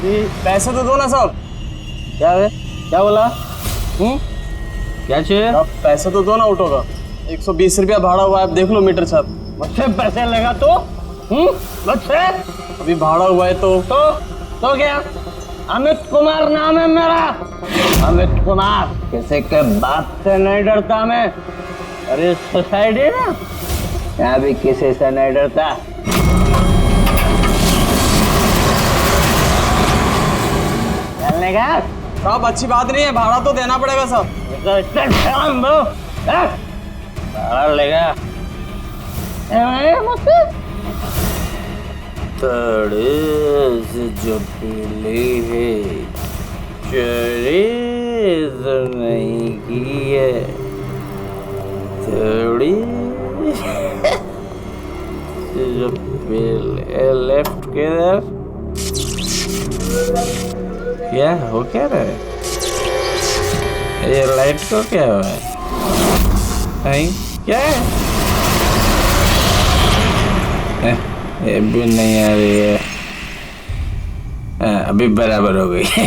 अभी पैसे तो दो ना साहब। क्या है? क्या बोला? क्या चाहिए? आप पैसे तो दो ना ऑटो का। 120 रुपया भाड़ा हुआ है, आप देख लो मीटर साहब। मुझसे पैसे लेगा तो? मुझसे? अभी भाड़ा हुआ है तो क्या? अमित कुमार नाम है मेरा। अमित कुमार। किसी के बाप से नहीं डरता मैं। अरे सोसाइटी ना, यहाँ भी किसी से नहीं डरता। चलने का? साहब अच्छी बात नहीं है, भाड़ा तो देना पड़ेगा साहब। भाड़ा लेगा मुझसे? जो पीली है चोरी तो नहीं की है, थोड़ी जो पीले लेफ्ट किधर? क्या हो क्या रहा है? ये लाइट को क्या हुआ है? क्या है? ये भी नहीं आ रही है। अभी बराबर हो गई है।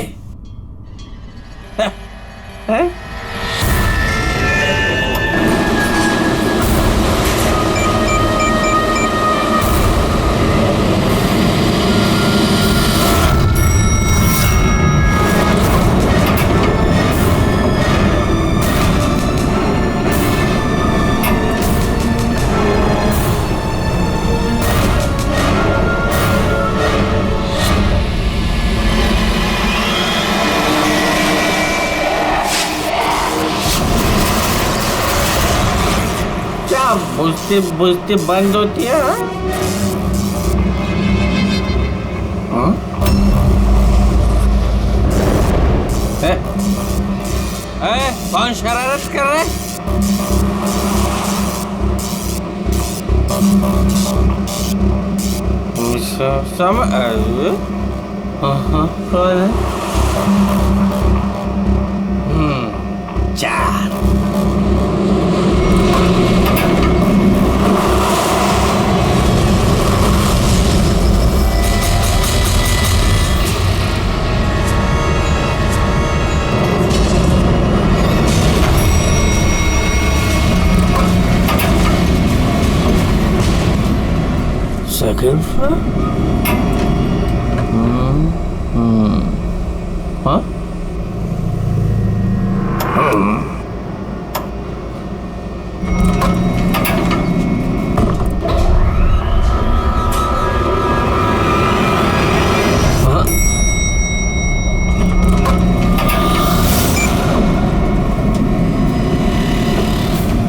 बुझती बुझती बंद होती है। कौन शरारत कर रहा है? कौन है? चार। Second floor? Huh?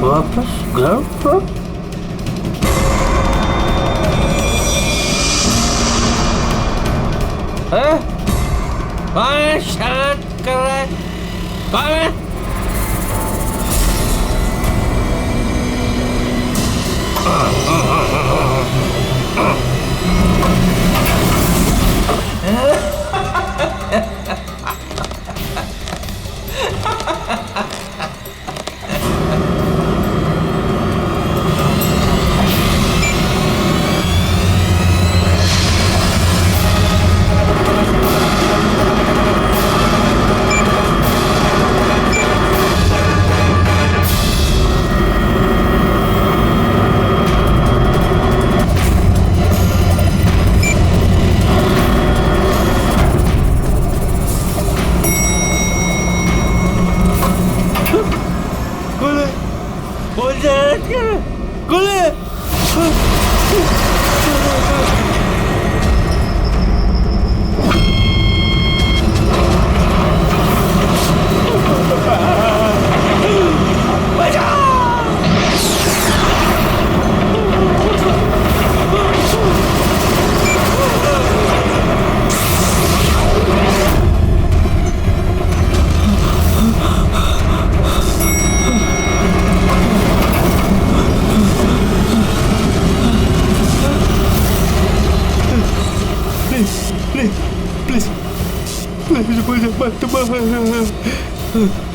वापस ग्राउंड फ्लोर? कौन है शरारत कर रहा है? कौन है?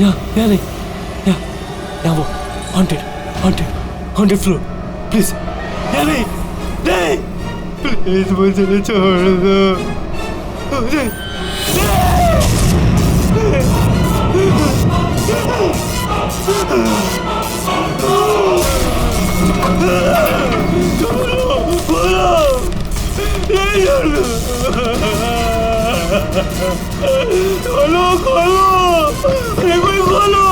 यहाँ नहीं, यहाँ वो हॉन्टेड फ्लोर, प्लीज यहाँ नहीं, प्लीज मुझे छोड़ दो, खोलो खोलो, अरे कोई खोलो।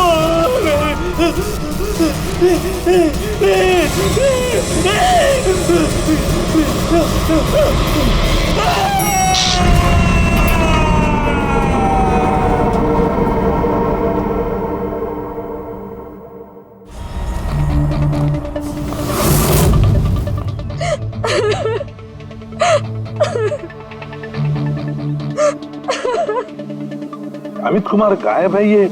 अमित कुमार गायब है, ये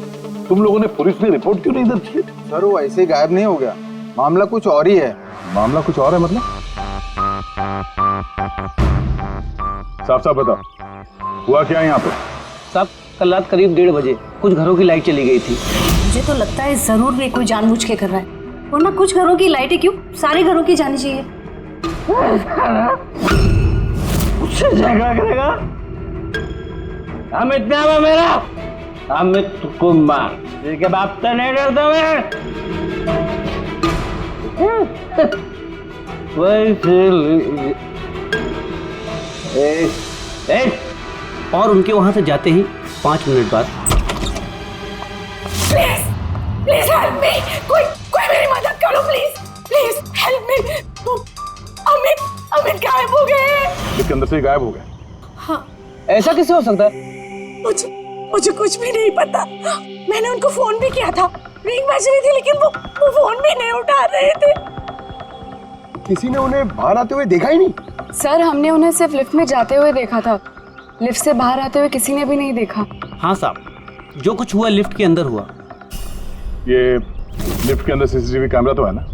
तुम लोगों ने पुलिस में रिपोर्ट क्यों नहीं दर्ज की? सर वो ऐसे ही गायब नहीं हो गया, मामला कुछ और ही है। मामला कुछ और है मतलब? साफ साफ बताओ, हुआ क्या यहाँ पे? साहब कल रात करीब 1:30 बजे कुछ घरों की लाइट चली गई थी। मुझे तो लगता है जरूर भी कोई जानबूझ के कर रहा है, वरना कुछ घरों की लाइटें क्यों, सारे घरों की जानी चाहिए। उससे झगड़ा करेगा? अमित नाम है मेरा, अमित कुमार, जिसके बाप से नहीं डरता मैं। और उनके वहां से जाते ही 5 मिनट बाद प्लीज हेल्प मी, कोई मेरी मदद करो please, please help me. Amit गायब हो गए। इसके अंदर से ही गायब हो गए? हाँ। ऐसा कैसे हो सकता है? मुझे कुछ भी नहीं पता। मैंने उनको फोन भी किया था, रिंग बज रही थी, लेकिन वो फोन भी नहीं उठा रहे थे। किसी ने उन्हें बाहर आते हुए देखा ही नहीं? सर हमने उन्हें सिर्फ लिफ्ट में जाते हुए देखा था, लिफ्ट से बाहर आते हुए किसी ने भी नहीं देखा। हाँ साहब, जो कुछ हुआ लिफ्ट के अंदर हुआ। ये लिफ्ट के अंदर सीसीटीवी कैमरा तो है ना?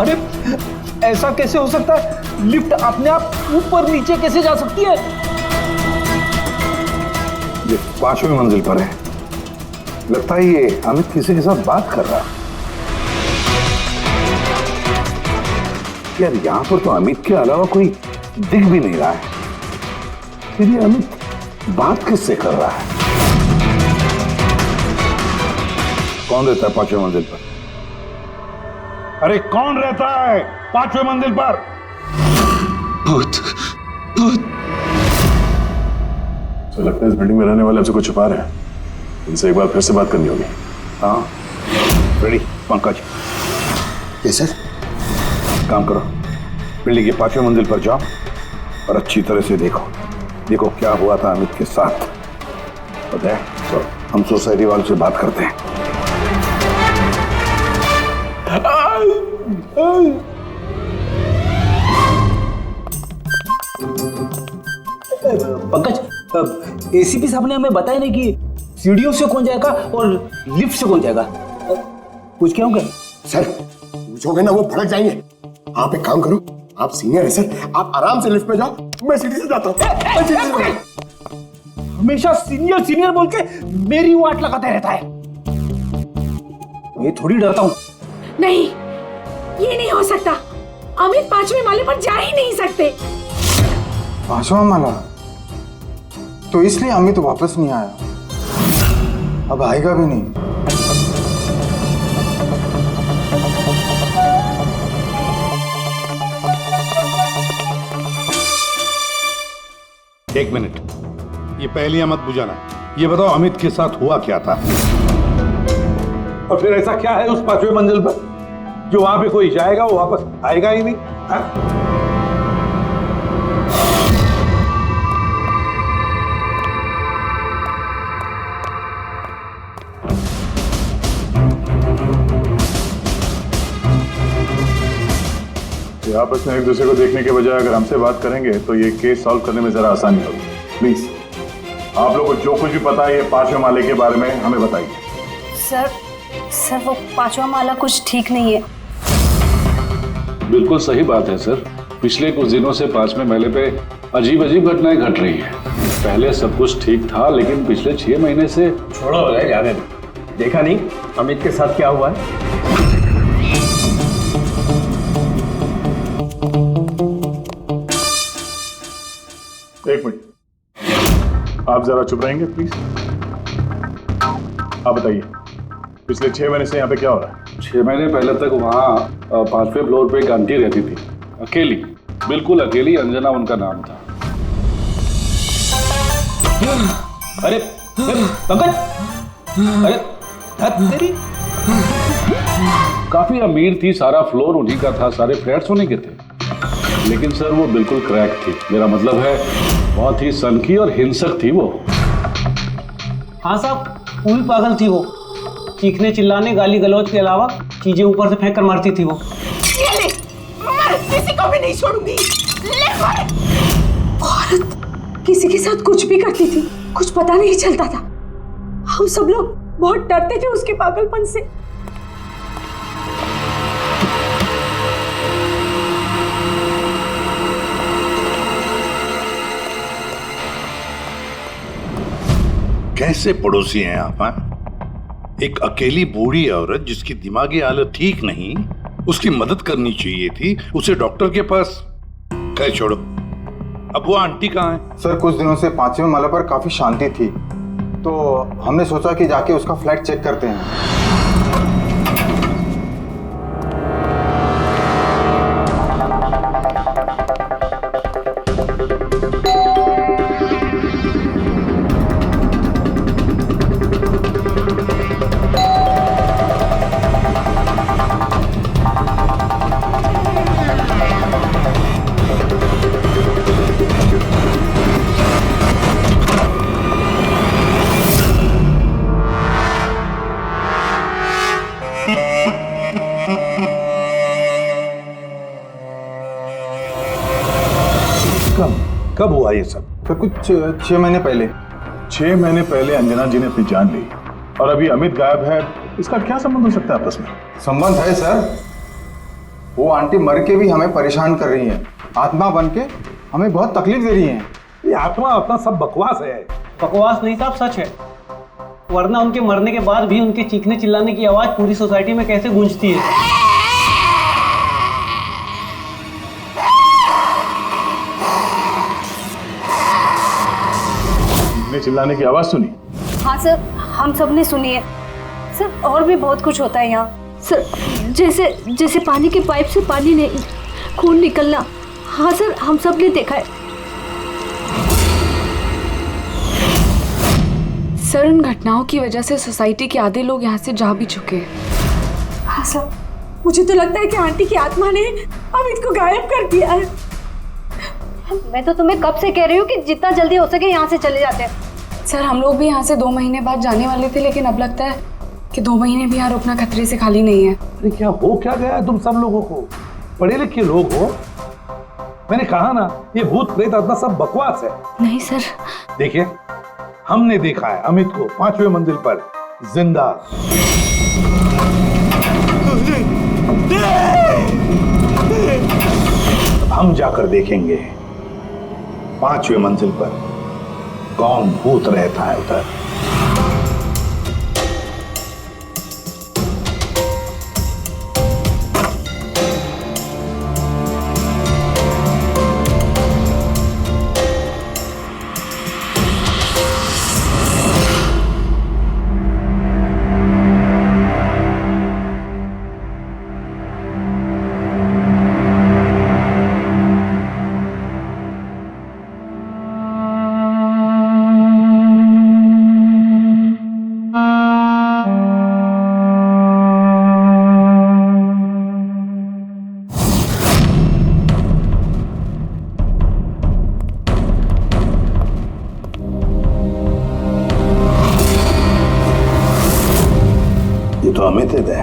अरे ऐसा कैसे हो सकता है? लिफ्ट अपने आप ऊपर नीचे कैसे जा सकती है? ये 5वीं मंजिल पर है, लगता है ये अमित किसी के साथ बात कर रहा है। यार यहाँ पर तो अमित के अलावा कोई दिख भी नहीं रहा है, फिर ये अमित बात किससे कर रहा है? कौन रहता है 5वीं मंजिल पर? अरे कौन रहता है 5वीं मंजिल पर? भूत, भूत। तो लगता है इस बिल्डिंग में रहने वाले हमसे कुछ छुपा रहे हैं, इनसे एक बार फिर से बात करनी होगी। हाँ रेडी पंकज? Yes sir. काम करो, बिल्डिंग की 5वीं मंजिल पर जाओ और अच्छी तरह से देखो क्या हुआ था अमित के साथ। पता है तो हम सोसाइटी वालों से बात करते हैं। पंकज, एसीपी साहब ने हमें बताया नहीं कि सीढ़ियों से कौन जाएगा और लिफ्ट से कौन जाएगा। कुछ क्या होगा? सर पूछोगे ना वो भड़क जाएंगे। आप एक काम करो, आप सीनियर है सर, आप आराम से लिफ्ट में जाओ, मैं सीढ़ी से जाता हूँ। हमेशा सीनियर सीनियर बोल के मेरी वाट लगाता रहता है। मैं थोड़ी डरता हूँ। नहीं, ये नहीं हो सकता। अमित 5वें माले पर जा ही नहीं सकते। 5वां माला? तो इसलिए अमित वापस नहीं आया, अब आएगा भी नहीं। एक मिनट, ये पहलियां मत बुझाना, ये बताओ अमित के साथ हुआ क्या था? और फिर ऐसा क्या है उस 5वीं मंजिल पर जो वहां पे कोई जाएगा वो वापस आएगा ही नहीं? हाँ? आप आपस में एक दूसरे को देखने के बजाय अगर हमसे बात करेंगे तो ये केस सॉल्व करने में जरा आसानी होगी। प्लीज आप लोगों को जो कुछ भी पता है ये 5वें माले के बारे में हमें बताइए। सर वो 5वां माला कुछ ठीक नहीं है। बिल्कुल सही बात है सर। पिछले कुछ दिनों से 5वें माले पे अजीब अजीब घटनाएं घट रही हैं। पहले सब कुछ ठीक था, लेकिन पिछले 6 महीने से छोड़ो जाने दो। देखा नहीं अमित के साथ क्या हुआ है? एक मिनट, आप जरा चुप रहेंगे प्लीज। आप बताइए पिछले 6 महीने से यहाँ पे क्या हो रहा है? 6 महीने पहले तक वहाँ 5वें फ्लोर पे एक आंटी रहती थी, अकेली, बिल्कुल अकेली। अंजना उनका नाम था। अरे पंकज, अरे तेरी काफी अमीर थी, सारा फ्लोर उन्हीं का था, सारे फ्लैट्स उन्हीं के थे। लेकिन सर वो बिल्कुल क्रैक थी। मेरा मतलब है बहुत ही सनकी और हिंसक थी वो। हाँ साहब, पूरी पागल थी वो। चीखने चिल्लाने गाली गलौज के अलावा चीजें ऊपर से फेंक कर मारती थी वो। ये ले, मैं किसी को भी नहीं छोड़ूंगी। ले मार। औरत किसी के साथ कुछ भी करती थी, कुछ पता नहीं चलता था। हम सब लोग बहुत डरते थे उसके पागलपन से। कैसे पड़ोसी हैं आप? हाँ? एक अकेली बूढ़ी औरत जिसकी दिमागी हालत ठीक नहीं, उसकी मदद करनी चाहिए थी, उसे डॉक्टर के पास। कह छोड़ो, अब वो आंटी कहाँ है? सर कुछ दिनों से 5वें माला पर काफी शांति थी, तो हमने सोचा कि जाके उसका फ्लैट चेक करते हैं। कब हुआ ये सब? फिर कुछ 6 महीने पहले। 6 महीने पहले अंजना जी ने अपनी जान ली और अभी अमित गायब है। इसका क्या संबंध हो सकता है आपस में? संबंध है सर। वो आंटी मर के भी हमें परेशान कर रही हैं, आत्मा बन के हमें बहुत तकलीफ दे रही हैं। ये आत्मा अपना सब बकवास है। बकवास नहीं साहब, सच है। वरना उनके मरने के बाद भी उनके चीखने चिल्लाने की आवाज पूरी सोसाइटी में कैसे गूंजती है। चिल्लाने की आवाज सुनी? हाँ सर, हम सब ने सुनी है सर। और भी बहुत कुछ होता है यहाँ सर, जैसे पानी के पाइप से पानी नहीं, खून निकलना। हाँ सर, हम सब ने देखा है। सर उन घटनाओं की वजह से सोसाइटी के आधे लोग यहाँ से जा भी चुके हैं। हाँ सर, मुझे तो लगता है कि आंटी की आत्मा ने अमित को गायब कर दिया है। मैं तो तुम्हें कब से कह रही हूँ कि जितना जल्दी हो सके यहाँ से चले जाते हैं। सर हम लोग भी यहाँ से 2 महीने बाद जाने वाले थे, लेकिन अब लगता है कि 2 महीने भी यहाँ रुकना खतरे से खाली नहीं है। अरे क्या हो क्या गया है तुम सब लोगों को? पढ़े लिखे लोग हो। मैंने कहा ना, ये भूत प्रेत आत्मा सब बकवास है। नहीं सर। देखिए, हमने देखा है अमित को 5वें मंजिल पर जिंदा। हम जाकर देखेंगे 5वें मंजिल पर कौन भूत रहता है उधर। तो अमित है।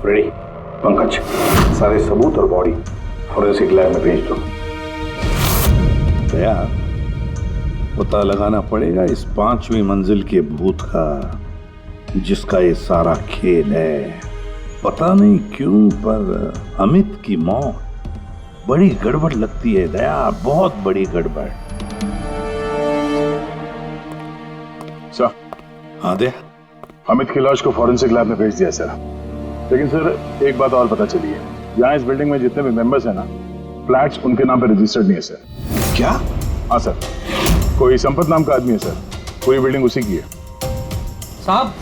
फ्रेडी, पंकज, सारे सबूत और बॉडी फॉरेंसिक लैब में भेज दो। दया, पता लगाना पड़ेगा इस 5वीं मंजिल के भूत का, जिसका ये सारा खेल है। पता नहीं क्यों पर अमित की मौत बड़ी गड़बड़ लगती है दया, बहुत बड़ी गड़बड़। सर। हाँ दया। अमित की लाश को फॉरेंसिक लैब में भेज दिया सर। लेकिन सर एक बात और पता चली है, यहाँ इस बिल्डिंग में जितने भी मेंबर्स हैं ना, फ्लैट्स उनके नाम पे रजिस्टर्ड नहीं है सर। क्या? हाँ सर, कोई संपत नाम का आदमी है सर, पूरी बिल्डिंग उसी की है। साहब,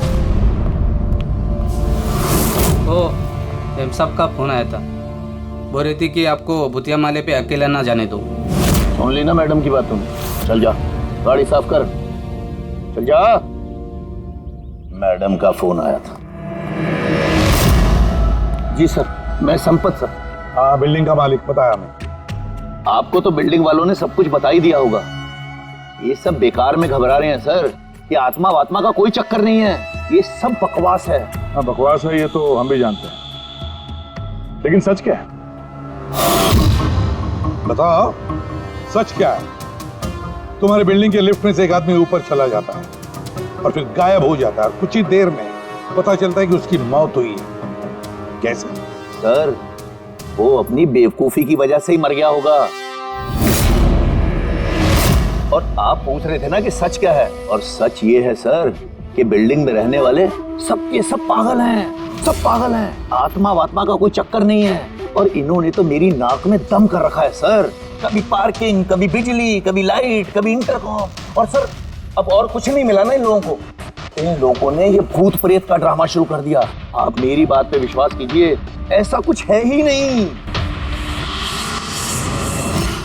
तो एम साहब का फोन आया था, बोल रही थी कि आपको भूतिया माले पे अकेला ना जाने दो। सुन ली ना मैडम की बात तुम? चल जा, गाड़ी साफ कर, चल जा। मैडम का फोन आया था। जी सर, मैं संपत सर। हाँ, बिल्डिंग का मालिक, पता है हमें। आपको तो बिल्डिंग वालों ने सब कुछ बता ही दिया होगा। ये सब बेकार में घबरा रहे हैं सर। ये आत्मा वात्मा का कोई चक्कर नहीं है, ये सब बकवास है। हाँ बकवास है, ये तो हम भी जानते हैं, लेकिन सच क्या है? बताओ, सच क्या है? तुम्हारे बिल्डिंग के लिफ्ट में से एक आदमी ऊपर चला जाता है और फिर गायब हो जाता है, और कुछ ही देर में पता चलता है कि उसकी मौत हुई है। कैसे? सर, वो अपनी बेवकूफी की वजह से ही मर गया होगा। और आप पूछ रहे थे ना कि सच क्या है, और सच ये है सर कि बिल्डिंग में रहने वाले सबके सब पागल हैं, सब पागल हैं। आत्मा वात्मा का कोई चक्कर नहीं है। और इन्होंने तो मेरी नाक में दम कर रखा है सर। कभी पार्किंग, कभी बिजली, कभी लाइट, कभी इंटरकॉम। और सर अब और कुछ नहीं मिला ना इन लोगों को। इन लोगों ने ये भूत प्रेत का ड्रामा शुरू कर दिया। आप मेरी बात पे विश्वास कीजिए, ऐसा कुछ है ही नहीं।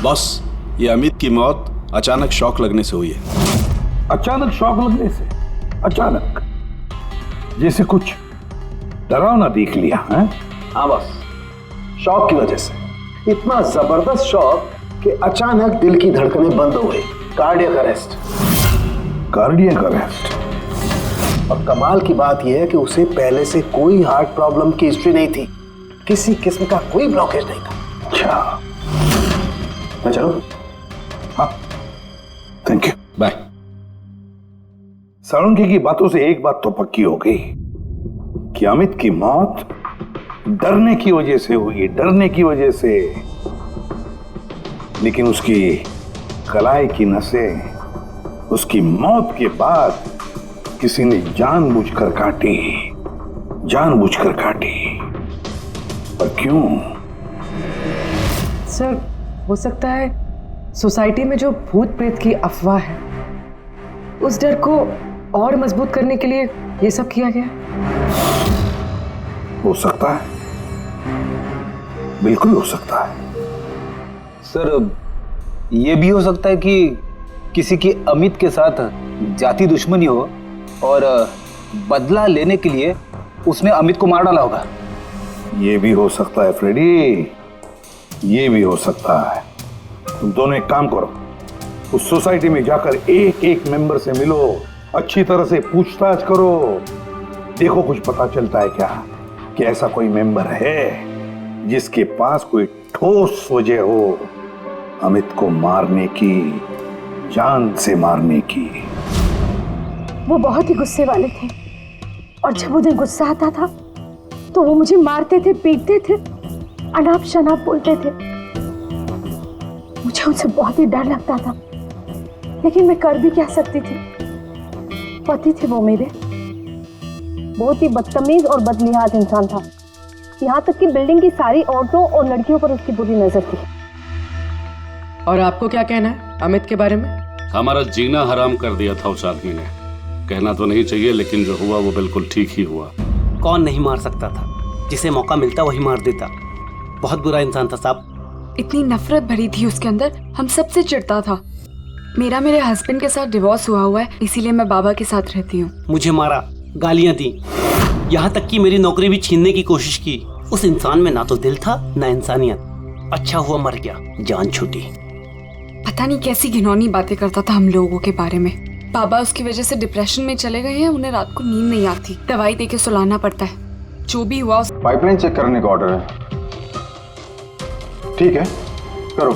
बॉस, ये अमित की मौत अचानक शॉक लगने से हुई है। अचानक शॉक लगने से? अचानक? जैसे कुछ डरावना देख लिया है? हाँ बस, शॉक की वजह से। इतना जबरदस्त शॉक कि अचानक दिल की धड़कनें बंद हो गई। Cardiac arrest. Cardiac arrest? और कमाल की बात यह है कि उसे पहले से कोई हार्ट प्रॉब्लम की हिस्ट्री नहीं थी, किसी किस्म का कोई ब्लॉकेज नहीं था। अच्छा, मैं चलूं? हाँ, थैंक यू, बाय। साळुंखे की बातों से एक बात तो पक्की हो गई कि अमित की मौत डरने की वजह से हुई, डरने की वजह से। लेकिन उसकी कलाई की नसें उसकी मौत के बाद किसी ने जानबूझकर काटी, जानबूझकर काटी। पर क्यों? सर, हो सकता है सोसाइटी में जो भूत प्रेत की अफवाह है, उस डर को और मजबूत करने के लिए ये सब किया गया। हो सकता है, बिल्कुल हो सकता है। सर, ये भी हो सकता है कि किसी की अमित के साथ जाति दुश्मनी हो और बदला लेने के लिए उसने अमित को मार डाला होगा। ये भी हो सकता है फ्रेडी, ये भी हो सकता है। तुम दोनों एक काम करो, उस सोसाइटी में जाकर एक एक मेंबर से मिलो, अच्छी तरह से पूछताछ करो, देखो कुछ पता चलता है क्या कि ऐसा कोई मेंबर है जिसके पास कोई ठोस वजह हो अमित को मारने की, जान से मारने की। वो बहुत ही गुस्से वाले थे, और जब उन्हें गुस्सा आता था तो वो मुझे मारते थे, पीटते थे, अनाप शनाप बोलते थे। मुझे उनसे बहुत ही डर लगता था, लेकिन मैं कर भी क्या सकती थी। पति थे वो मेरे, बहुत ही बदतमीज और बदलिहाज इंसान था। यहाँ तक कि बिल्डिंग की सारी औरतों और लड़कियों पर उसकी बुरी नजर थी। और आपको क्या कहना है अमित के बारे में? हमारा जीना हराम कर दिया था उस आदमी ने। कहना तो नहीं चाहिए, लेकिन जो हुआ वो बिल्कुल ठीक ही हुआ। कौन नहीं मार सकता था? जिसे मौका मिलता वही मार देता। बहुत बुरा इंसान था साहब। इतनी नफरत भरी थी उसके अंदर, हम सबसे चिढ़ता था। मेरे हस्बैंड के साथ डिवोर्स हुआ है, इसीलिए मैं बाबा के साथ रहती हूँ। मुझे मारा, गालियां दी, यहाँ तक कि मेरी नौकरी भी छीनने की कोशिश की। उस इंसान में ना तो दिल था ना इंसानियत। अच्छा हुआ मर गया, जान छूटी। पता नहीं कैसी घिनौनी बातें करता था हम लोगों के बारे में। बाबा उसकी वजह से डिप्रेशन में चले गए हैं, उन्हें रात को नींद नहीं आती, दवाई देके सुलाना पड़ता है। जो भी हुआ पाइपलाइन चेक करने का ऑर्डर है। ठीक है, करो।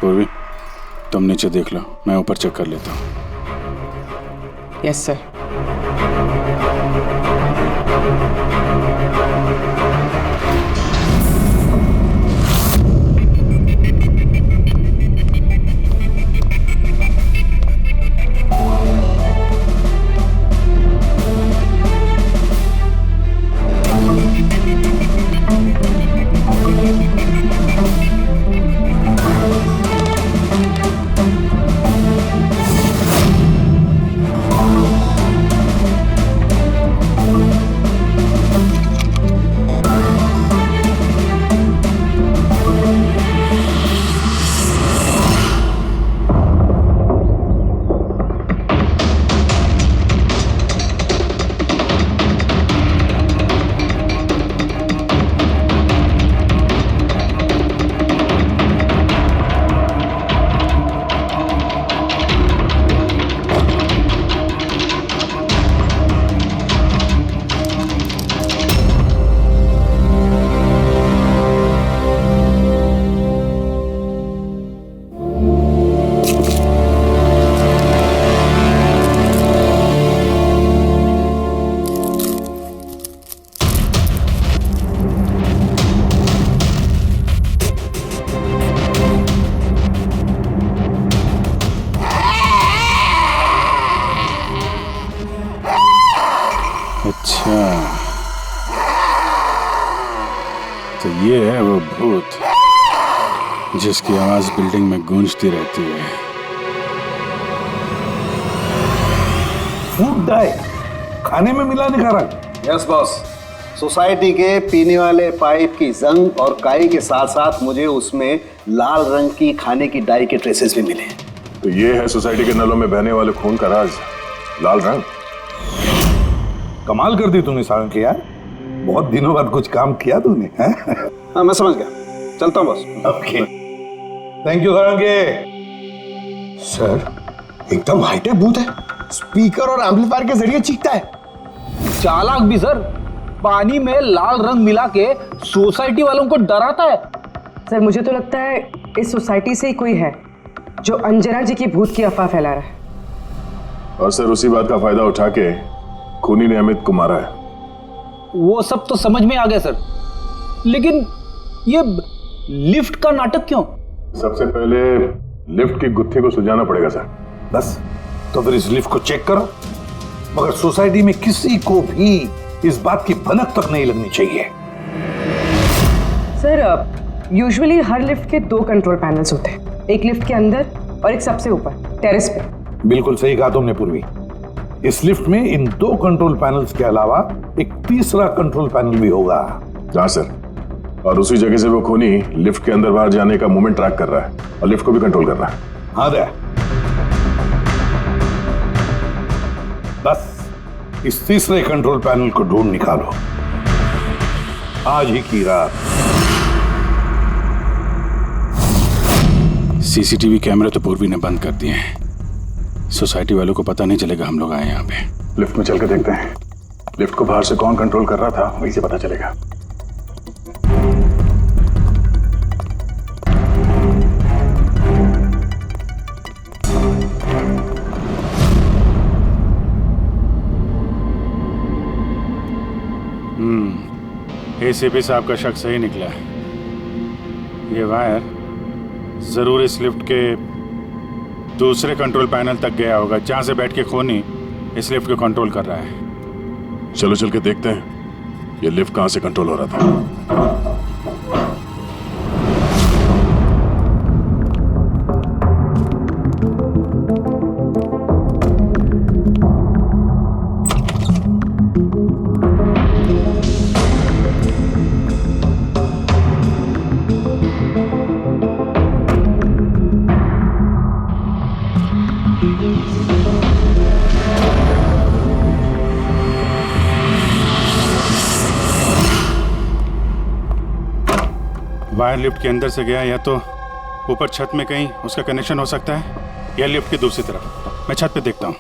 पूर्वी, तुम नीचे देख लो, मैं ऊपर चेक कर लेता हूँ। Yes sir. अच्छा, तो ये है वो भूत जिसकी आवाज बिल्डिंग में गूंजती रहती है। फूड डाई खाने में मिलाने का रंग। यस बॉस, सोसाइटी के पीने वाले पाइप की जंग और काई के साथ साथ मुझे उसमें लाल रंग की खाने की डाई के ट्रेसेस भी मिले। तो ये है सोसाइटी के नलों में बहने वाले खून का राज, लाल रंग। कमाल कर दी तूने सारंग यार, बहुत दिनों बाद कुछ काम किया तूने। हाँ मैं समझ गया, चलता हूँ boss. Okay, thank you Sarang. Sir एकदम हाईटेक भूत है, स्पीकर और एम्पलीफायर के जरिए चीखता है। चालाक भी सर, पानी में लाल रंग मिला के सोसाइटी वालों को डराता है। सर मुझे तो लगता है इस सोसाइटी से ही कोई है जो अंजना जी की भूत की अफवाह फैला रहा है। और सर उसी बात का फायदा उठा के खूनी ने अमित को मारा है। वो सब तो समझ में आ गया सर, लेकिन ये लिफ्ट का नाटक क्यों? सबसे पहले लिफ्ट की गुत्थी को सुलझाना पड़ेगा सर। बस, तो फिर इस लिफ्ट को चेक करो, मगर सोसाइटी में किसी को भी इस बात की भनक तक नहीं लगनी चाहिए। सर यूजुअली हर लिफ्ट के 2 कंट्रोल पैनल्स होते हैं, एक लिफ्ट के अंदर और एक सबसे ऊपर टेरेस पे। बिल्कुल सही कहा तुमने पूर्वी, इस लिफ्ट में इन 2 कंट्रोल पैनल्स के अलावा एक तीसरा कंट्रोल पैनल भी होगा। हाँ सर, और उसी जगह से वो खूनी लिफ्ट के अंदर बाहर जाने का मूवमेंट ट्रैक कर रहा है और लिफ्ट को भी कंट्रोल कर रहा है। हाँ दे, बस इस तीसरे कंट्रोल पैनल को ढूंढ निकालो आज ही की रात। सीसीटीवी कैमरे तो पूर्वी ने बंद कर दिए हैं, सोसाइटी वालों को पता नहीं चलेगा हम लोग आए यहाँ पे। लिफ्ट में चल के देखते हैं, लिफ्ट को बाहर से कौन कंट्रोल कर रहा था वहीं से पता चलेगा। एसीपी साहब का शक सही निकला है, ये वायर जरूर इस लिफ्ट के दूसरे कंट्रोल पैनल तक गया होगा, जहां से बैठ के खूनी इस लिफ्ट को कंट्रोल कर रहा है। चलो चल के देखते हैं ये लिफ्ट कहां से कंट्रोल हो रहा था। वायर लिफ्ट के अंदर से गया या तो ऊपर छत में कहीं उसका कनेक्शन हो सकता है या लिफ्ट की दूसरी तरफ। मैं छत पे देखता हूँ।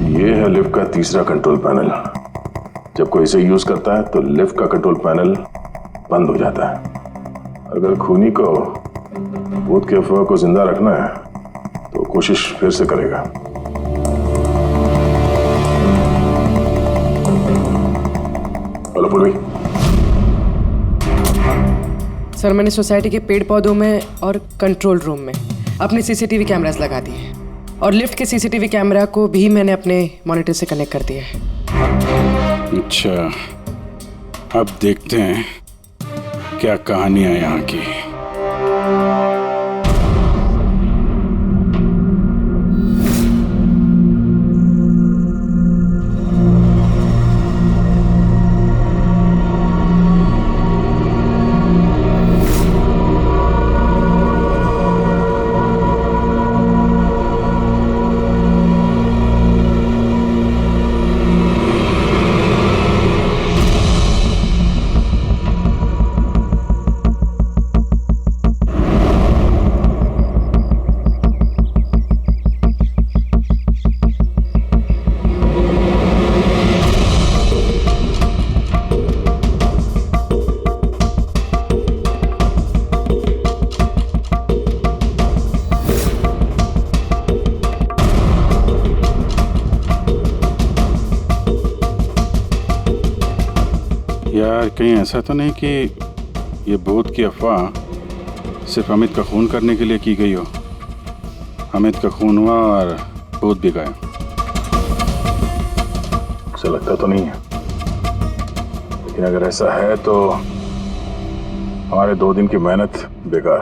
ये है लिफ्ट का तीसरा कंट्रोल पैनल। जब कोई इसे यूज करता है तो लिफ्ट का कंट्रोल पैनल बंद हो जाता है। अगर खूनी को भूत के अफवाह को जिंदा रखना है तो कोशिश फिर से करेगा। हेलो पूर्वी। सर, मैंने सोसाइटी के पेड़ पौधों में और कंट्रोल रूम में अपने सीसीटीवी कैमरास लगा दिए और लिफ्ट के सीसीटीवी कैमरा को भी मैंने अपने मॉनिटर से कनेक्ट कर दिया है। अच्छा, अब देखते हैं क्या कहानी है यहाँ की। यार, कहीं ऐसा तो नहीं कि ये भूत की अफवाह सिर्फ अमित का खून करने के लिए की गई हो। अमित का खून हुआ और भूत भी गए। उसे लगता तो नहीं है, लेकिन अगर ऐसा है तो हमारे 2 दिन की मेहनत बेकार।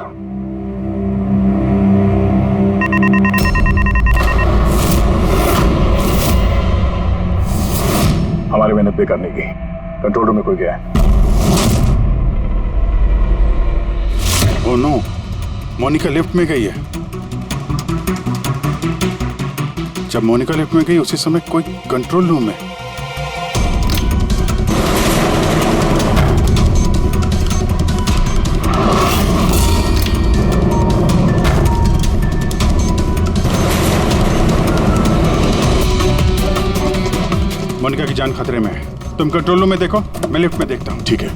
हमारी मेहनत बेकार नहीं गई। कंट्रोल रूम में कोई गया है? ओह नो, मोनिका लिफ्ट में गई है। जब मोनिका लिफ्ट में गई उसी समय कोई कंट्रोल रूम में। मोनिका की जान खतरे में है। तुम कंट्रोल रूम में देखो, मैं लिफ्ट में देखता हूँ। ठीक है।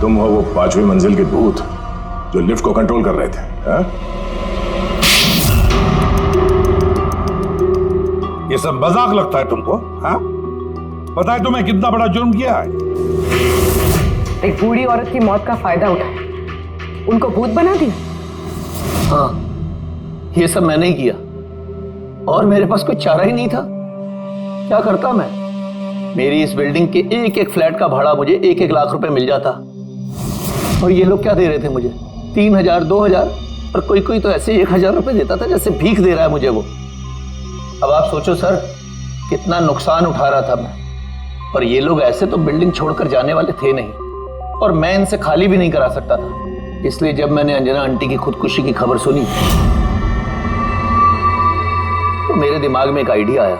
तुम हो वो 5वीं मंजिल के भूत जो लिफ्ट को कंट्रोल कर रहे थे, हाँ? ये सब मजाक लगता है तुमको? हाँ? पता है तुम्हें कितना बड़ा जुर्म किया है? एक बूढ़ी औरत की मौत का फायदा उठाया, उनको भूत बना दिया। हाँ, ये सब मैंने ही किया और मेरे पास कोई चारा ही नहीं था। क्या करता मैं? मेरी इस बिल्डिंग के एक एक फ्लैट का भाड़ा मुझे 1-1 लाख रुपए मिल जाता और ये लोग क्या दे रहे थे मुझे? 3,000, 2,000 और कोई कोई तो ऐसे 1,000 रुपए देता था जैसे भीख दे रहा है मुझे वो। अब आप सोचो सर, कितना नुकसान उठा रहा था मैं। और ये लोग ऐसे तो बिल्डिंग छोड़कर जाने वाले थे नहीं और मैं इनसे खाली भी नहीं करा सकता था। इसलिए जब मैंने अंजना आंटी की खुदकुशी की खबर सुनी तो मेरे दिमाग में एक आइडिया आया।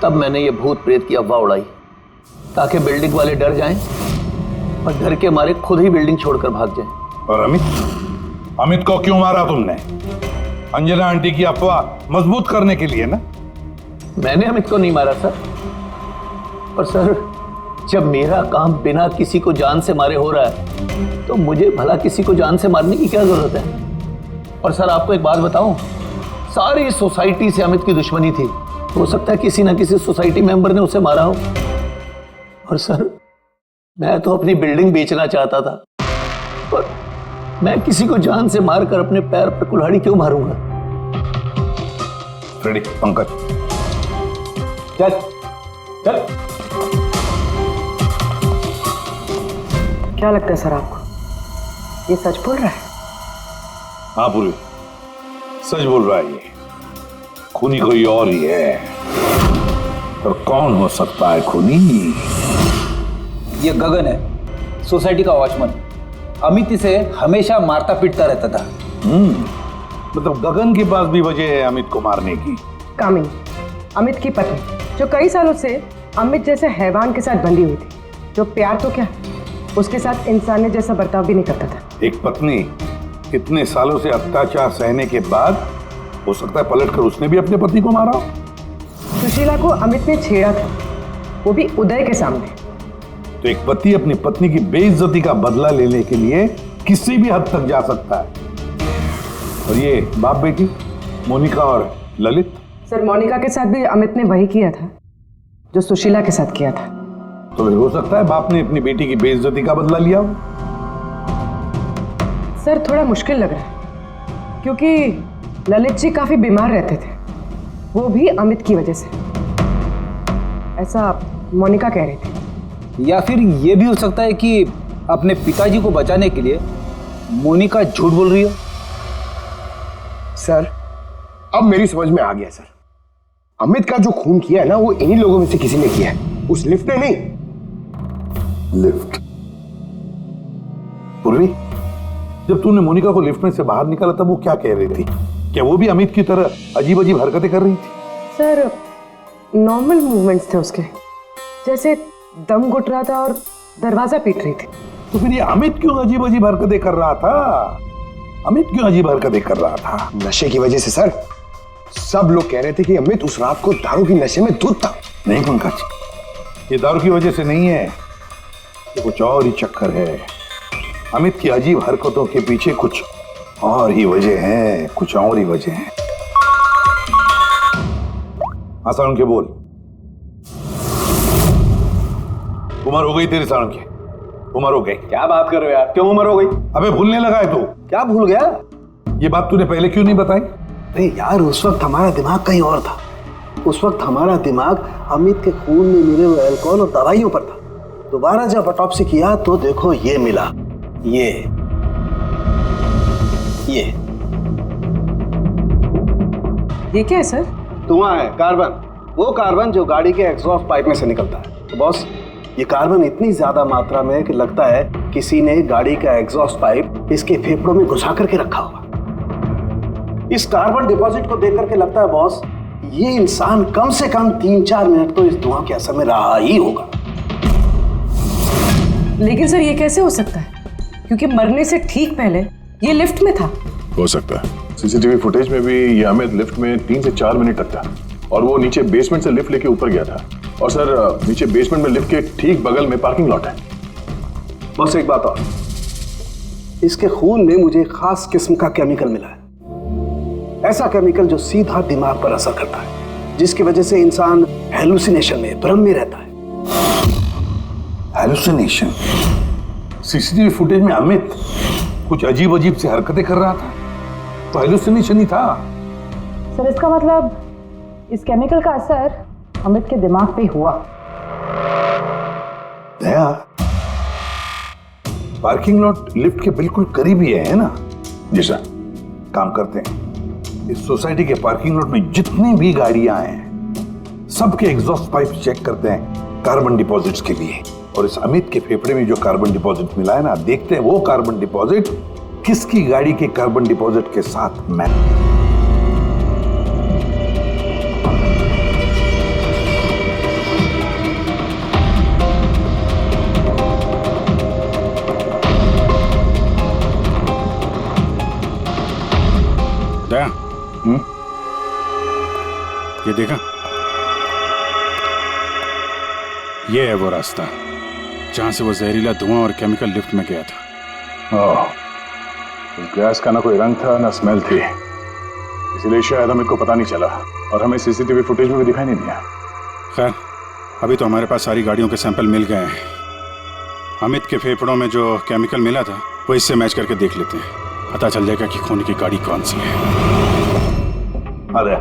तब मैंने ये भूत प्रेत की अफवाह उड़ाई ताकि बिल्डिंग वाले डर जाएं और डर के मारे खुद ही बिल्डिंग छोड़कर भाग जाएं। और अमित को क्यों मारा तुमने? अंजना आंटी की अफवाह मजबूत करने के लिए ना? मैंने अमित को नहीं मारा सर। पर सर, जब मेरा काम बिना किसी को जान से मारे हो रहा है तो मुझे भला किसी को जान से मारने की क्या जरूरत है? और सर आपको एक बात बताऊं, सारी सोसाइटी से अमित की दुश्मनी थी। हो सकता है किसी ना किसी सोसाइटी मेंबर ने उसे मारा हो। और सर मैं तो अपनी बिल्डिंग बेचना चाहता था, पर मैं किसी को जान से मारकर अपने पैर पर कुल्हाड़ी क्यों मारूंगा? फ्रेडी, पंकज, चल चल। क्या लगता है सर आपको, ये सच बोल रहा है? हाँ पूर्वी, सच बोल रहा है ये। खूनी कोई और ही है। पर कौन हो सकता है खूनी? ये गगन है, सोसाइटी का वॉचमैन। अमित इसे हमेशा मारता पीटता रहता था। मतलब गगन के पास भी वजह है अमित को मारने की। कामिनी, अमित की पत्नी, जो कई सालों से अमित जैसे हैवान के साथ बंधी हुई थी, जो प्यार तो क्या उसके साथ इंसानियत जैसा बर्ताव भी नहीं करता था। एक पत्नी इतने सालों से अत्याचार सहने के बाद हो सकता है पलटकर उसने भी अपने पति को मारा हो। सुशीला को अमित ने छेड़ा था, वो भी उदय के सामने। तो एक पति अपनी पत्नी की बेइज्जती का बदला लेने के लिए किसी भी हद तक जा सकता है। और ये बाप बेटी मोनिका और ललित। सर मोनिका के साथ भी अमित ने वही किया था जो सुशीला के साथ किया था। तो फिर हो सकता है बाप ने अपनी बेटी की बेइज्जती का बदला लिया हो। सर थोड़ा मुश्किल लग रहा है, क्योंकि ललित जी काफी बीमार रहते थे, वो भी अमित की वजह से, ऐसा मोनिका कह रही थी। या फिर ये भी हो सकता है कि अपने पिताजी को बचाने के लिए मोनिका झूठ बोल रही हो। सर अब मेरी समझ में आ गया सर, अमित का जो खून किया है ना, वो इन्हीं लोगों में से किसी ने किया है, उस लिफ्ट ने नहीं। लिफ्ट? पूर्वी, जब तूने मोनिका को लिफ्ट में से बाहर निकाला तब वो क्या कह रही थी? क्या वो भी अमित की तरह अजीब अजीब हरकतें कर रही थी? सर नॉर्मल मूवमेंट्स थे उसके, जैसे दम घुट रहा था और दरवाजा पीट रही थी। तो फिर ये अमित क्यों अजीब अजीब हरकतें कर रहा था? अमित क्यों अजीब हरकतें कर रहा था? नशे की वजह से सर। सब लोग कह रहे थे कि अमित उस रात को दारू की नशे में धुत था। नहीं पंकज, ये दारू की वजह से नहीं है, ये कुछ और ही चक्कर है। अमित की अजीब हरकतों के पीछे कुछ और ही वजह है, कुछ और ही वजह है। आसान के बोल। उम्र हो गई तेरी सालों की, उम्र हो गई। क्या बात कर रहे हो यार, क्यों उम्र हो गई? अबे भूलने लगा है तू? क्या भूल गया? ये बात तूने पहले क्यों नहीं बताई? अरे यार उस वक्त हमारा दिमाग कहीं और था। उस वक्त हमारा दिमाग अमित के खून में मिले हुए अल्कोहल और दवाइयों पर था। दोबारा जब ऑटोप्सी किया तो देखो ये मिला, ये क्या है सर? धुआं है, कार्बन। वो कार्बन जो गाड़ी के एग्जॉस्ट पाइप में से निकलता है। तो बॉस, ये कार्बन इतनी ज्यादा मात्रा में कि लगता है किसी ने गाड़ी का एग्जॉस्ट पाइप इसके फेफड़ों में घुसा करके रखा होगा। इस कार्बन डिपॉजिट को देख करके लगता है बॉस, ये इंसान कम से कम 3-4 मिनट तो इस धुआं के असर में रहा ही होगा। लेकिन सर ये कैसे हो सकता है, क्योंकि मरने से ठीक पहले ये लिफ्ट में था। हो सकता है। सीसीटीवी फुटेज में भी ये अमित लिफ्ट में 3 से 4 मिनट तक था, और वो नीचे बेसमेंट से लिफ्ट लेके ऊपर गया था। और सर नीचे बेसमेंट में लिफ्ट के ठीक बगल में पार्किंग लॉट है। बस एक बात और, इसके खून में मुझे एक खास किस्म का केमिकल मिला है। ऐसा केमिकल जो सीधा दिमाग पर असर करता है, जिसकी वजह से इंसान हेलुसिनेशन में, भ्रम में रहता है। हेलुसिनेशन? सीसीटीवी फुटेज में अमित कुछ अजीब अजीब से हरकतें कर रहा था, तो हेलुसिनेशन ही था। सर इसका मतलब इस केमिकल का असर अमित के दिमाग पे हुआ। दया, पार्किंग लॉट लिफ्ट के बिल्कुल करीब ही है ना? जी सर। काम करते हैं, इस सोसाइटी के पार्किंग लॉट में जितनी भी गाड़ियां हैं सबके एग्जॉस्ट पाइप चेक करते हैं कार्बन डिपॉजिट्स के लिए। और इस अमित के फेफड़े में जो कार्बन डिपॉजिट मिला है ना, देखते हैं वो कार्बन डिपॉजिट किसकी गाड़ी के कार्बन डिपॉजिट के साथ मैच। दया, ये देखा, ये है वो रास्ता जहां से वो जहरीला धुआं और केमिकल लिफ्ट में गया था। ओह, उस गैस का ना कोई रंग था ना स्मेल थी, इसलिए शायद हमें को पता नहीं चला और हमें सीसीटीवी फुटेज में भी दिखाई नहीं दिया। खैर, अभी तो हमारे पास सारी गाड़ियों के सैंपल मिल गए हैं। अमित के फेफड़ों में जो केमिकल मिला था वो इससे मैच करके देख लेते हैं, पता चल जाएगा कि खून की गाड़ी कौन सी है। अरे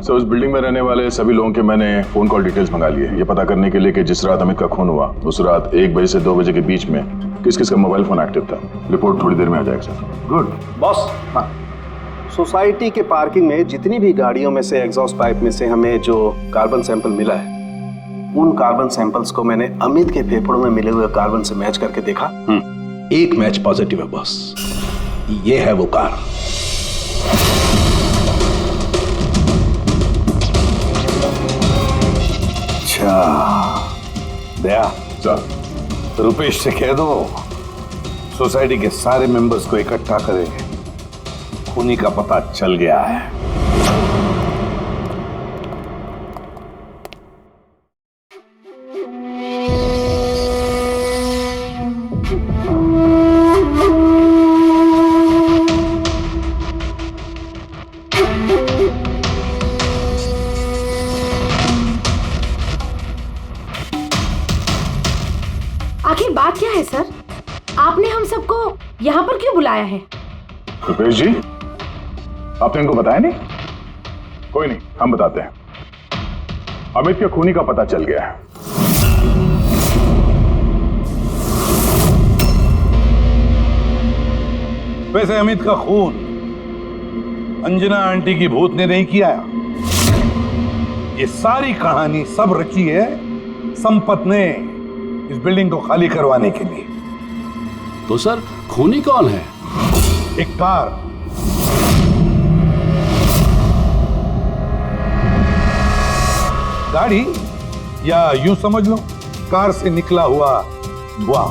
सो उस बिल्डिंग में रहने वाले सभी लोगों के मैंने फोन कॉल डिटेल्स मंगा लिए, ये पता करने के लिए कि जिस रात अमित का खून हुआ उस रात 1 बजे से 2 बजे के बीच में किस किस का मोबाइल फोन एक्टिव था। रिपोर्ट थोड़ी देर में आ जाएगा सर। Good boss. हाँ, सोसाइटी के पार्किंग में जितनी भी गाड़ियों में से एग्जॉस्ट पाइप में से हमें जो कार्बन सैंपल मिला है, उन कार्बन सैंपल्स को मैंने अमित के फेफड़ों में मिले हुए कार्बन से मैच करके देखा। एक मैच पॉजिटिव है बॉस, ये है वो कार। अच्छा दया सर, रुपेश से कह दो सोसाइटी के सारे मेंबर्स को इकट्ठा करें, खूनी का पता चल गया है। आखिर बात क्या है सर? आपने हम सबको यहाँ पर क्यों बुलाया है? रुपेश जी, आपने इनको बताया नहीं? कोई नहीं, हम बताते हैं। अमित के खूनी का पता चल गया है। वैसे अमित का खून अंजना आंटी की भूत ने नहीं किया। ये सारी कहानी सब रची है संपत ने इस बिल्डिंग को खाली करवाने के लिए। तो सर खूनी कौन है? एक कार, गाड़ी, या यूं समझ लो कार से निकला हुआ धुआं।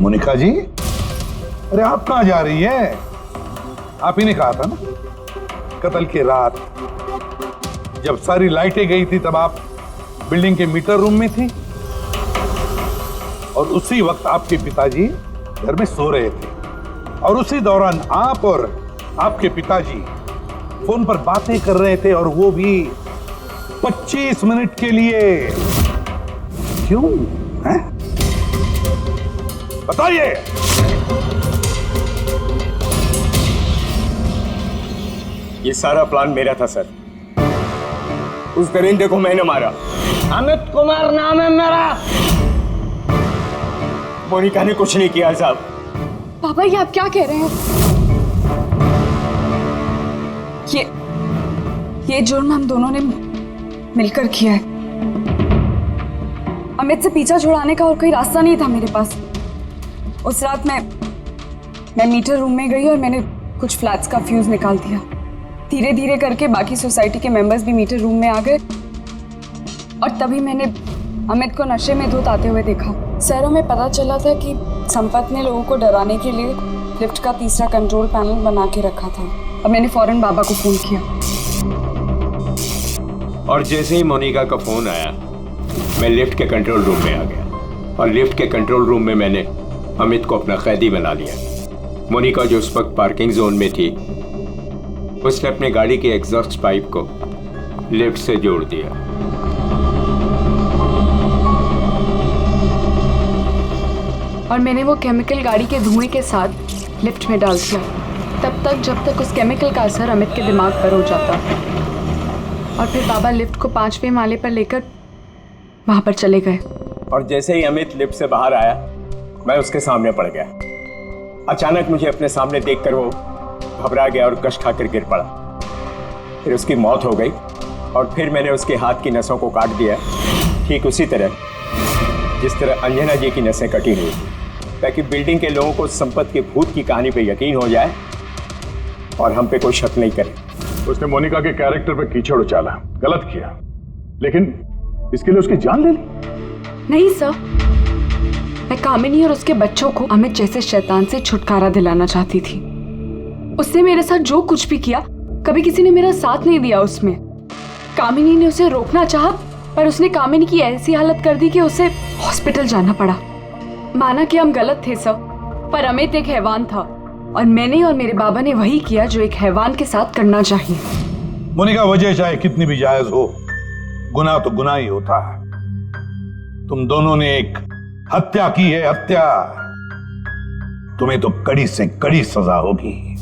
मोनिका जी, अरे आप कहां जा रही है? आप ही ने कहा था ना कत्ल की रात जब सारी लाइटें गई थी तब आप बिल्डिंग के मीटर रूम में थी और उसी वक्त आपके पिताजी घर में सो रहे थे और उसी दौरान आप और आपके पिताजी फोन पर बातें कर रहे थे और वो भी 25 मिनट के लिए। क्यों है? बताइए। ये सारा प्लान मेरा था सर। उस दरिंदे को मैंने मारा। अमित कुमार नाम है मेरा। मोनिका ने कुछ नहीं किया साहब। पापा ये आप क्या कह रहे हैं? ये जुर्म हम दोनों ने मिलकर किया है। अमित से पीछा छुड़ाने का और कोई रास्ता नहीं था मेरे पास। उस रात मैं मीटर रूम में गई और मैंने कुछ फ्लैट्स का फ्यूज निकाल दिया। धीरे धीरे करके बाकी सोसाइटी के मेंबर्स भी मीटर रूम में आ गए और तभी मैंने अमित को नशे में धुत आते हुए देखा। सर, हमें पता चला था कि संपत ने लोगों को डराने के लिए लिफ्ट का तीसरा कंट्रोल पैनल बना के रखा था और मैंने फौरन बाबा को फोन किया। और जैसे ही मोनिका का फोन आया मैं लिफ्ट के कंट्रोल रूम में आ गया और लिफ्ट के कंट्रोल रूम में मैंने अमित को अपना कैदी बना लिया। मोनिका जो उस वक्त पार्किंग जोन में थी उसने अपने गाड़ी के एग्जॉस्ट पाइप को लिफ्ट से जोड़ दिया। और मैंने वो केमिकल गाड़ी के धुएं के साथ लिफ्ट में डाल दिया तब तक जब तक उस केमिकल का असर अमित के दिमाग पर हो जाता। और फिर बाबा लिफ्ट को 5वें माले पर लेकर वहां पर चले गए। और जैसे ही अमित लिफ्ट से बाहर आया मैं उसके सामने पड़ गया। अचानक मुझे अपने सामने देखकर वो घबरा गया और कश खाकर गिर पड़ा। फिर उसकी मौत हो गई और फिर मैंने उसके हाथ की नसों को काट दिया, ठीक उसी तरह जिस तरह अंजना जी की नसें कटी हुई थी, ताकि बिल्डिंग के लोगों को संपत के भूत की कहानी पे यकीन हो जाए और हम पे कोई शक नहीं करे। उसने मोनिका के कैरेक्टर पे कीचड़ उछाला, गलत किया, लेकिन इसके लिए उसकी जान ले ली? नहीं सर, मैं कामिनी और उसके बच्चों को अमित जैसे शैतान से छुटकारा दिलाना चाहती थी। उसने मेरे साथ जो कुछ भी किया कभी किसी ने मेरा साथ नहीं दिया उसमें। कामिनी ने उसे रोकना चाहा, पर उसने कामिनी की ऐसी हालत कर दी कि उसे हॉस्पिटल जाना पड़ा। माना कि हम गलत थे सर, पर अमित एक हैवान था और मैंने और मेरे बाबा ने वही किया जो एक हैवान के साथ करना चाहिए। मोनिका, वजह चाहे कितनी भी जायज हो, गुनाह तो गुनाह ही होता है। तुम दोनों ने एक हत्या की है, हत्या। तुम्हें तो कड़ी से कड़ी सजा होगी।